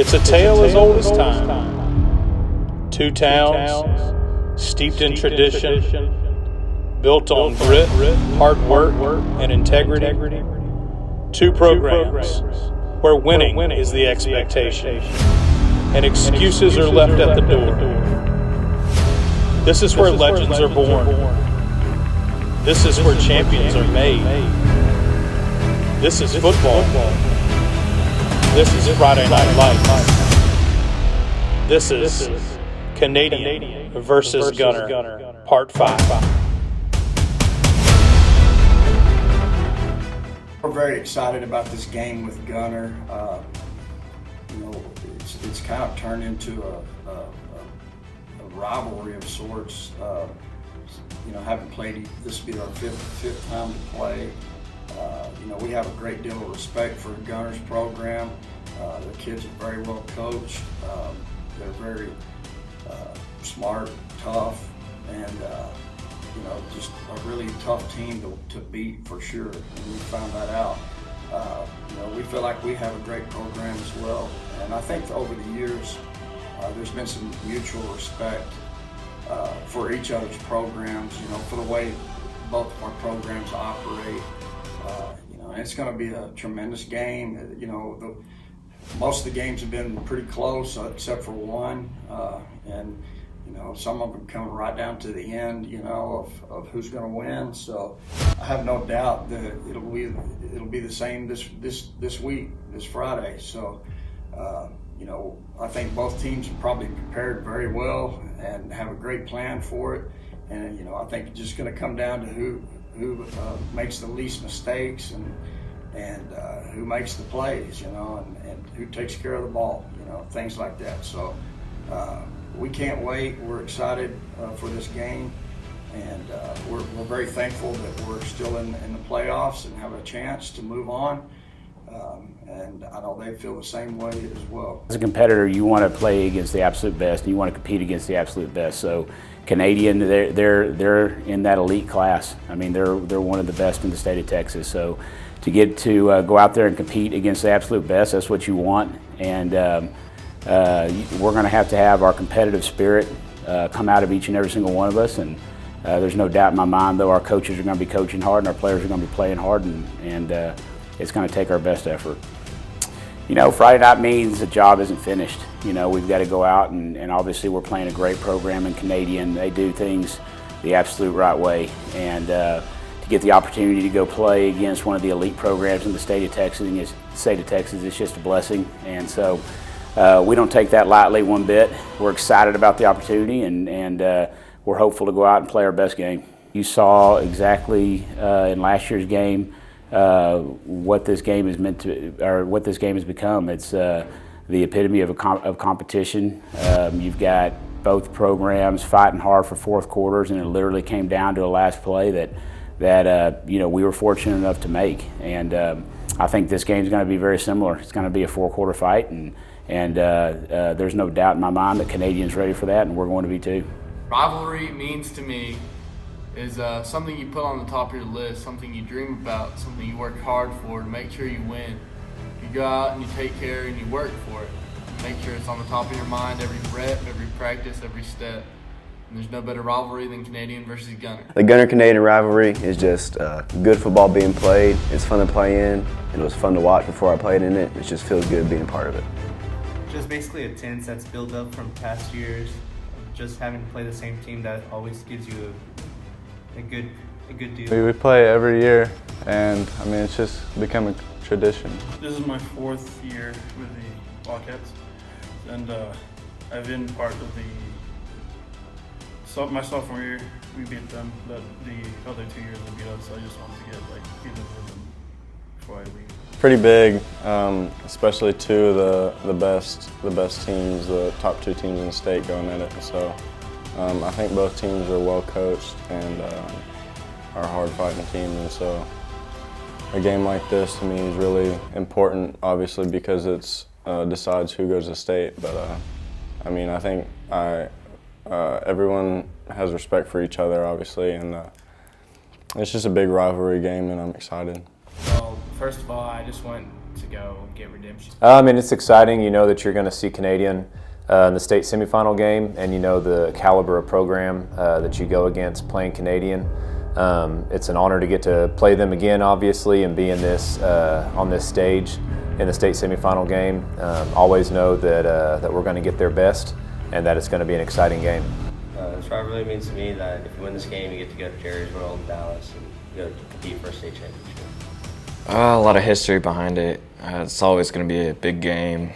It's a tale as old as time. Two towns, steeped in tradition, built on grit, hard work, and integrity. Two programs where winning is the expectation, and excuses are left at the door. This is where legends are born. This is where champions are made. This is football. This is Friday Night Lights. This is Canadian versus Gunter, Part 5. We're very excited about this game with Gunter. It's kind of turned into a rivalry of sorts. Having played, this will be our fifth time to play. We have a great deal of respect for Gunter's program. The kids are very well coached. They're very smart, tough, and just a really tough team to beat for sure. And we found that out. We feel like we have a great program as well. And I think over the years, there's been some mutual respect for each other's programs, for the way both of our programs operate. And it's going to be a tremendous game. Most of the games have been pretty close, except for one. And some of them coming right down to the end, of who's going to win. So I have no doubt that it'll be the same this week, this Friday. So I think both teams are probably prepared very well and have a great plan for it. And I think it's just going to come down to who makes the least mistakes and who makes the plays, and who takes care of the ball, things like that. So we can't wait. We're excited for this game, and we're very thankful that we're still in the playoffs and have a chance to move on. And I know they feel the same way as well. As a competitor, you want to play against the absolute best, and you want to compete against the absolute best. So Canadian, they're in that elite class. I mean, they're one of the best in the state of Texas. So to get to go out there and compete against the absolute best, that's what you want. And we're going to have our competitive spirit come out of each and every single one of us. And there's no doubt in my mind, though, our coaches are going to be coaching hard and our players are going to be playing hard, and it's going to take our best effort. Friday night means the job isn't finished. We've got to go out, and obviously we're playing a great program in Canadian. They do things the absolute right way, and to get the opportunity to go play against one of the elite programs in the state of Texas, it's just a blessing. And so we don't take that lightly one bit. We're excited about the opportunity, and we're hopeful to go out and play our best game. You saw exactly in last year's game what this game is meant to, or what this game has become. It's the epitome of competition. You've got both programs fighting hard for fourth quarters, and it literally came down to a last play that we were fortunate enough to make. And I think this game is going to be very similar. It's going to be a four-quarter fight, and there's no doubt in my mind that Canadians ready for that, and we're going to be too. Rivalry means to me is something you put on the top of your list, something you dream about, something you work hard for to make sure you win. You go out and you take care and you work for it. You make sure it's on the top of your mind every rep, every practice, every step. And there's no better rivalry than Canadian versus Gunter. The Gunter-Canadian rivalry is just good football being played. It's fun to play in. It was fun to watch before I played in it. It just feels good being a part of it. Just basically a tense that's built up from past years. Just having to play the same team, that always gives you a good deal. We play every year, and it's just become a tradition. This is my fourth year with the Wildcats, and I've been part of my sophomore year. We beat them, but the other 2 years they beat us. So I just wanted to get even with them before I leave. Pretty big, especially two of the best teams, the top two teams in the state going at it. So I think both teams are well coached and are a hard fighting team. And so a game like this to me is really important, obviously, because it's decides who goes to state. But I think everyone has respect for each other, obviously, and it's just a big rivalry game, and I'm excited. Well, first of all, I just want to go get redemption? I mean, it's exciting. You know that you're going to see Canadian in the state semifinal game, and you know the caliber of program that you go against playing Canadian. It's an honor to get to play them again, obviously, and be in this on this stage in the state semifinal game. Always know that we're going to get their best, and that it's going to be an exciting game. This rivalry means to me that if you win this game, you get to go to Jerry's World in Dallas and go to compete for a state championship. A lot of history behind it. It's always going to be a big game.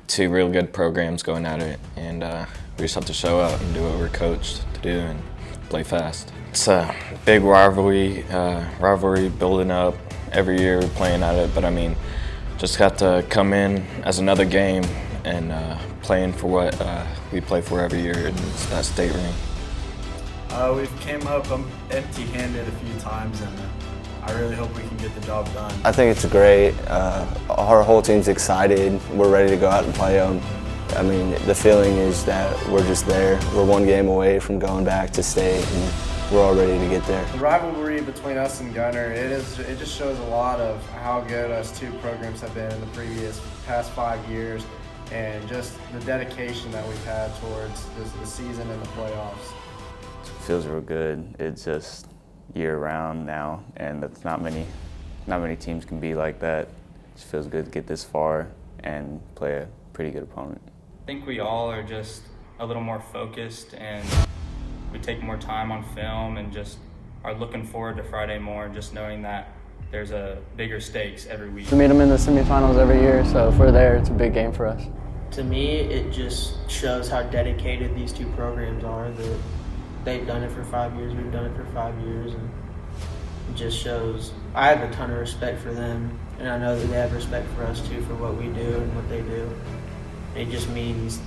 Two real good programs going at it, and we just have to show up and do what we're coached to do and play fast. It's a big rivalry building up every year. We're playing at it, but I mean, just got to come in as another game and playing for what we play for every year, and it's that state ring. We've came up empty-handed a few times, and I really hope we can get the job done. I think it's great. Our whole team's excited. We're ready to go out and play them. I mean, the feeling is that we're just there. We're one game away from going back to state, and we're all ready to get there. The rivalry between us and Gunter, it just shows a lot of how good us two programs have been in the past 5 years, and just the dedication that we've had towards the season and the playoffs. It feels real good. It's just year-round now, and that's not many teams can be like that. It just feels good to get this far and play a pretty good opponent. I think we all are just a little more focused, and we take more time on film and just are looking forward to Friday more, and just knowing that there's a bigger stakes every week. We meet them in the semifinals every year, so if we're there, it's a big game for us. To me, it just shows how dedicated these two programs are, that they've done it for 5 years, we've done it for 5 years, and it just shows. I have a ton of respect for them, and I know that they have respect for us too for what we do and what they do. It just means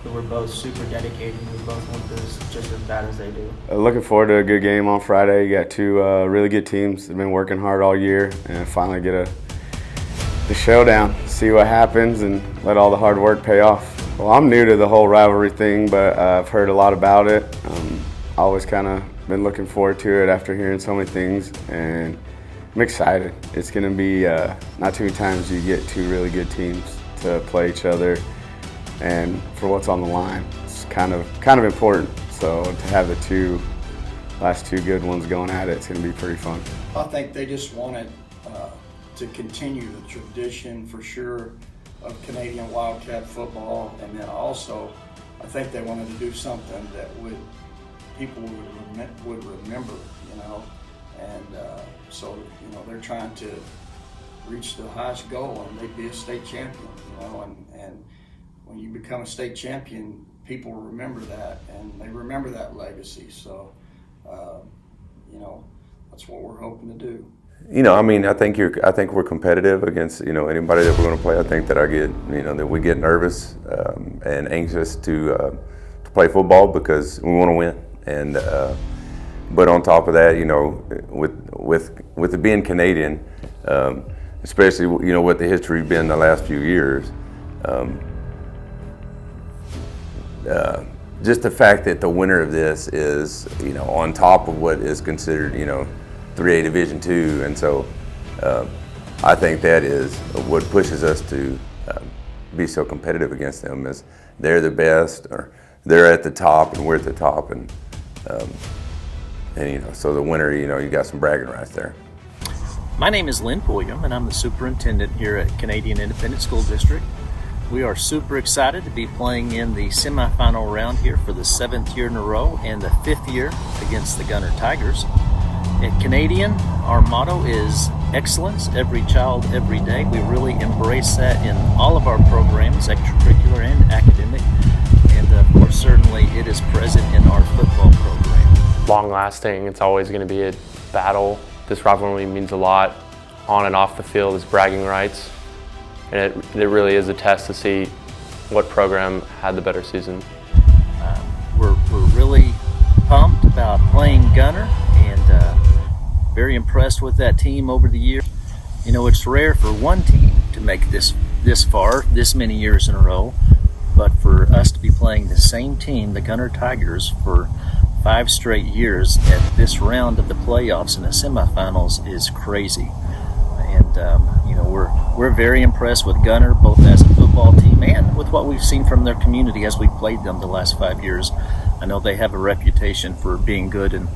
that we're both super dedicated and we both want this just as bad as they do. Looking forward to a good game on Friday. You got two really good teams that have been working hard all year, and finally get the showdown, see what happens, and let all the hard work pay off. Well, I'm new to the whole rivalry thing, but I've heard a lot about it. Always kind of been looking forward to it after hearing so many things, and I'm excited. It's going to be not too many times you get two really good teams to play each other, and for what's on the line, it's kind of important. So to have the last two good ones going at it, it's going to be pretty fun. I think they just wanted to continue the tradition for sure of Canadian Wildcat football, and then also I think they wanted to do something that people would remember, you know, and so you know they're trying to reach the highest goal, and they'd be a state champion, you know, and when you become a state champion, people remember that, and they remember that legacy. So you know, that's what we're hoping to do. You know, I mean, I think we're competitive against, you know, anybody that we're going to play. I think that that we get nervous and anxious to play football because we want to win. And but on top of that, you know, with it being Canadian, especially, you know, what the history been the last few years, just the fact that the winner of this is, you know, on top of what is considered, you know, 3A Division II, and so I think that is what pushes us to be so competitive against them. Is they're the best, or they're at the top, and we're at the top, and you know, so the winner, you know, you got some bragging rights there. My name is Lynn William, and I'm the superintendent here at Canadian Independent School District. We are super excited to be playing in the semifinal round here for the 7th year in a row and the 5th year against the Gunter Tigers. At Canadian, our motto is excellence, every child, every day. We really embrace that in all of our programs, extracurricular and academic. And of course, certainly it is present in our football program. Long lasting, it's always going to be a battle. This rivalry means a lot on and off the field as bragging rights. And it really is a test to see what program had the better season. We're really pumped about playing Gunter, and very impressed with that team over the years. You know, it's rare for one team to make this far, this many years in a row, but for us to be playing the same team, the Gunter Tigers, for 5 straight years at this round of the playoffs in the semifinals is crazy. And you know, we're we're very impressed with Gunter, both as a football team and with what we've seen from their community as we've played them the last 5 years. I know they have a reputation for being good in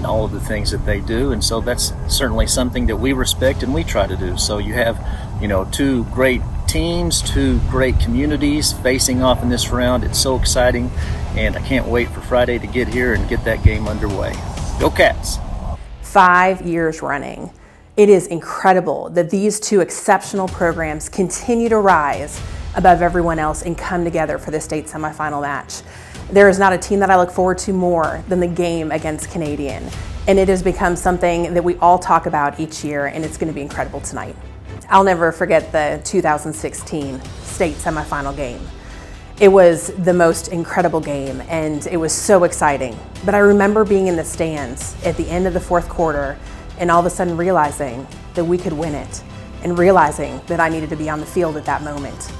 all of the things that they do, and so that's certainly something that we respect and we try to do. So you have, two great teams, two great communities facing off in this round. It's so exciting, and I can't wait for Friday to get here and get that game underway. Go Cats! 5 years running. It is incredible that these two exceptional programs continue to rise above everyone else and come together for the state semifinal match. There is not a team that I look forward to more than the game against Canadian, and it has become something that we all talk about each year, and it's going to be incredible tonight. I'll never forget the 2016 state semifinal game. It was the most incredible game, and it was so exciting. But I remember being in the stands at the end of the fourth quarter and all of a sudden realizing that we could win it, and realizing that I needed to be on the field at that moment.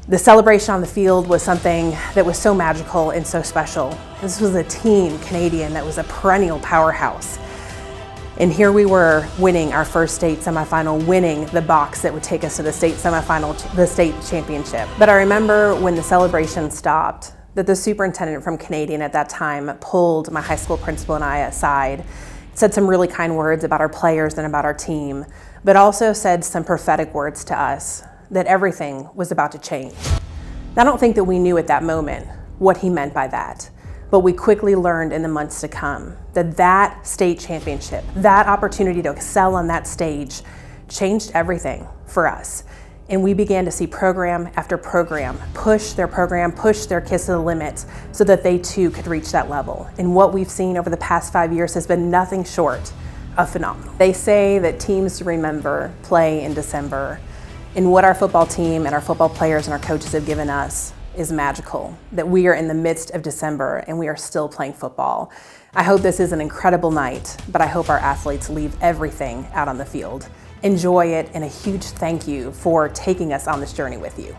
The celebration on the field was something that was so magical and so special. This was a team, Canadian, that was a perennial powerhouse. And here we were winning our first state semifinal, winning the box that would take us to the state semifinal, the state championship. But I remember when the celebration stopped, that the superintendent from Canadian at that time pulled my high school principal and I aside, said some really kind words about our players and about our team, but also said some prophetic words to us that everything was about to change. I don't think that we knew at that moment what he meant by that, but we quickly learned in the months to come that that state championship, that opportunity to excel on that stage, changed everything for us. And we began to see program after program, push their kids to the limit so that they too could reach that level. And what we've seen over the past 5 years has been nothing short of phenomenal. They say that teams to remember play in December. And what our football team and our football players and our coaches have given us is magical, that we are in the midst of December and we are still playing football. I hope this is an incredible night, but I hope our athletes leave everything out on the field. Enjoy it, and a huge thank you for taking us on this journey with you.